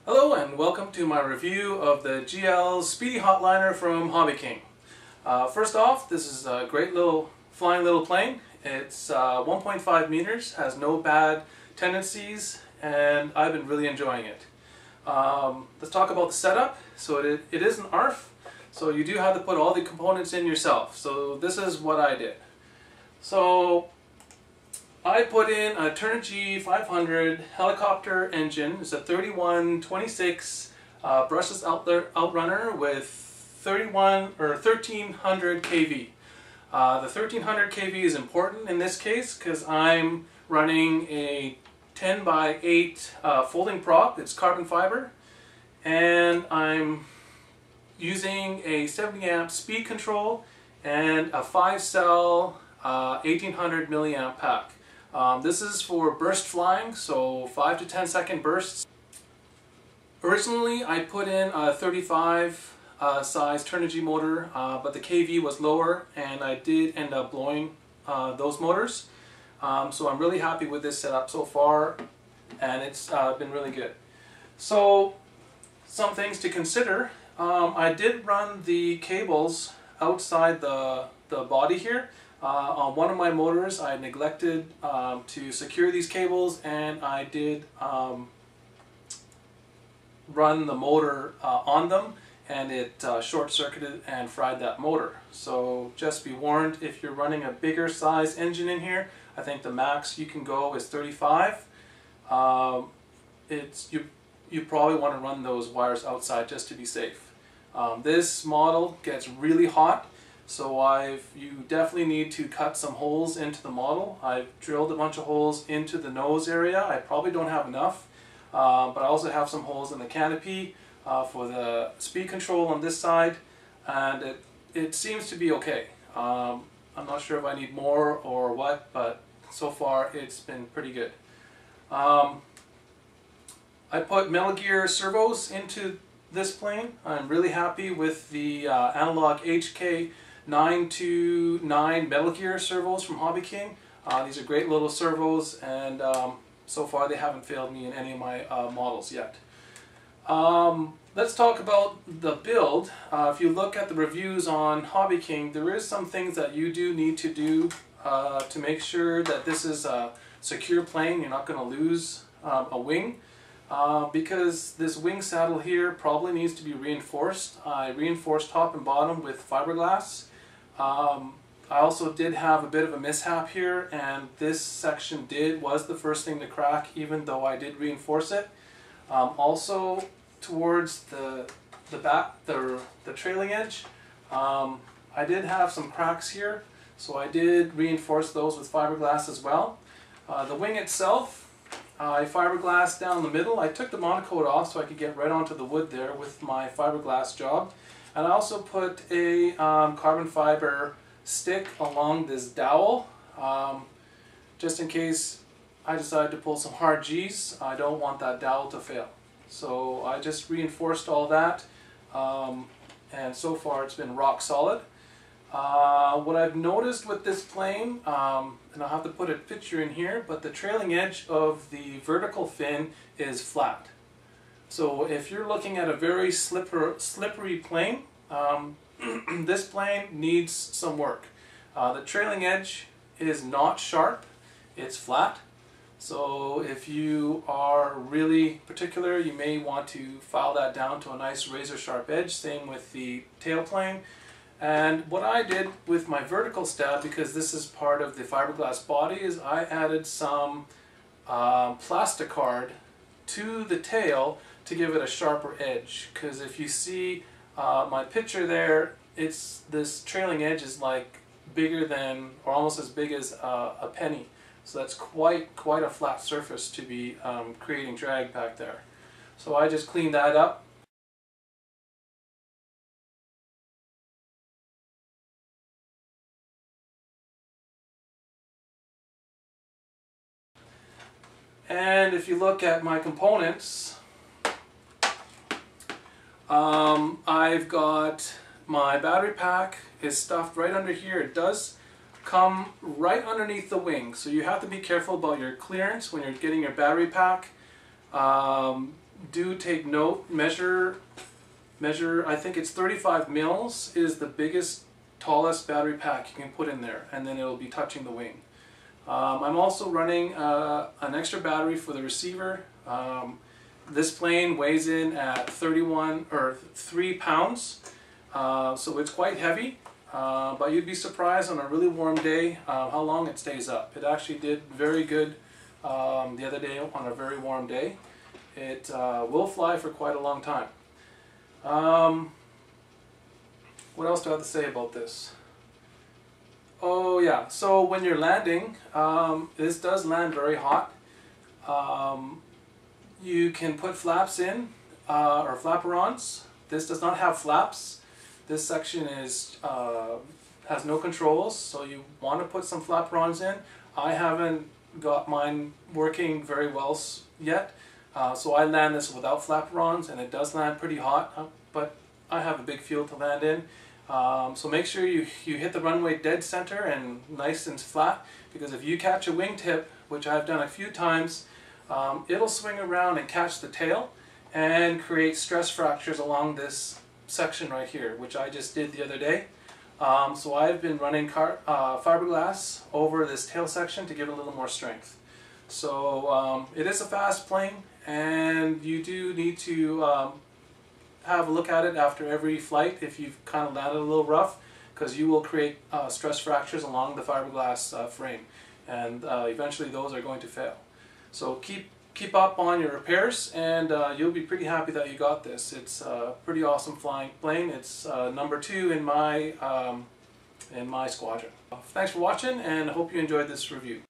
Hello and welcome to my review of the GL Speedy Hotliner from HobbyKing. First off, this is a great little flying little plane. It's 1.5 meters, has no bad tendencies, and I've been really enjoying it. Let's talk about the setup. So it is an ARF, so you do have to put all the components in yourself. So this is what I did. So I put in a Turnigy 500 helicopter engine. It's a 3126 brushless outrunner with 1300 kV. The 1300 kV is important in this case because I'm running a 10 by 8 folding prop. It's carbon fiber, and I'm using a 70 amp speed control and a 5-cell 1800 milliamp pack. This is for burst flying, so 5 to 10 second bursts. Originally I put in a 35 size Turnigy motor, but the kV was lower and I did end up blowing those motors. So I'm really happy with this setup so far, and it's been really good. So some things to consider. I did run the cables outside the body here. On one of my motors I neglected to secure these cables, and I did run the motor on them, and it short-circuited and fried that motor. So just be warned, if you're running a bigger size engine in here, I think the max you can go is 35. You probably want to run those wires outside just to be safe. This model gets really hot, so you definitely need to cut some holes into the model. I've drilled a bunch of holes into the nose area. I probably don't have enough, but I also have some holes in the canopy for the speed control on this side, and it seems to be okay. I'm not sure if I need more or what, but so far it's been pretty good. I put Metal Gear servos into this plane. I'm really happy with the analog HK929 Metal Gear servos from HobbyKing. These are great little servos, and so far they haven't failed me in any of my models yet. Let's talk about the build. If you look at the reviews on HobbyKing, there is some things that you do need to do to make sure that this is a secure plane. You're not going to lose a wing. Because this wing saddle here probably needs to be reinforced. I reinforced top and bottom with fiberglass. I also did have a bit of a mishap here, and this section was the first thing to crack, even though I did reinforce it. Also towards the trailing edge, I did have some cracks here, so I did reinforce those with fiberglass as well. The wing itself, I fiberglassed down the middle. I took the monocoat off so I could get right onto the wood there with my fiberglass job. And I also put a carbon fiber stick along this dowel, just in case I decide to pull some hard G's. I don't want that dowel to fail. So I just reinforced all that, and so far it's been rock solid. What I've noticed with this plane, and I'll have to put a picture in here, but the trailing edge of the vertical fin is flat. So if you're looking at a very slippery plane, this plane needs some work. The trailing edge is not sharp, it's flat. So if you are really particular, you may want to file that down to a nice razor sharp edge. Same with the tailplane. And what I did with my vertical stab, because this is part of the fiberglass body, is I added some plasticard to the tail to give it a sharper edge. Because if you see my picture there, this trailing edge is like bigger than, or almost as big as a penny. So that's quite a flat surface to be creating drag back there. So I just cleaned that up. And if you look at my components, I've got my battery pack is stuffed right under here. It does come right underneath the wing, so you have to be careful about your clearance when you're getting your battery pack. do take note, measure, I think it's 35 mils is the biggest, tallest battery pack you can put in there, and then it'll be touching the wing. I'm also running an extra battery for the receiver. This plane weighs in at 3 pounds, so it's quite heavy, but you'd be surprised on a really warm day how long it stays up. It actually did very good the other day on a very warm day. It will fly for quite a long time. What else do I have to say about this? Oh yeah, so when you're landing, this does land very hot. You can put flaps in, or flaperons. This does not have flaps. This section is has no controls, so you want to put some flaperons in. I haven't got mine working very well yet, so I land this without flaperons, and it does land pretty hot, but I have a big field to land in. So make sure you hit the runway dead center and nice and flat, because if you catch a wingtip, which I've done a few times, it'll swing around and catch the tail and create stress fractures along this section right here, which I just did the other day. So I've been running fiberglass over this tail section to give it a little more strength. So it is a fast plane, and you do need to have a look at it after every flight if you've kind of landed a little rough, because you will create stress fractures along the fiberglass frame, and eventually those are going to fail. So keep up on your repairs, and you'll be pretty happy that you got this. It's a pretty awesome flying plane. It's number 2 in my squadron. Thanks for watching, and I hope you enjoyed this review.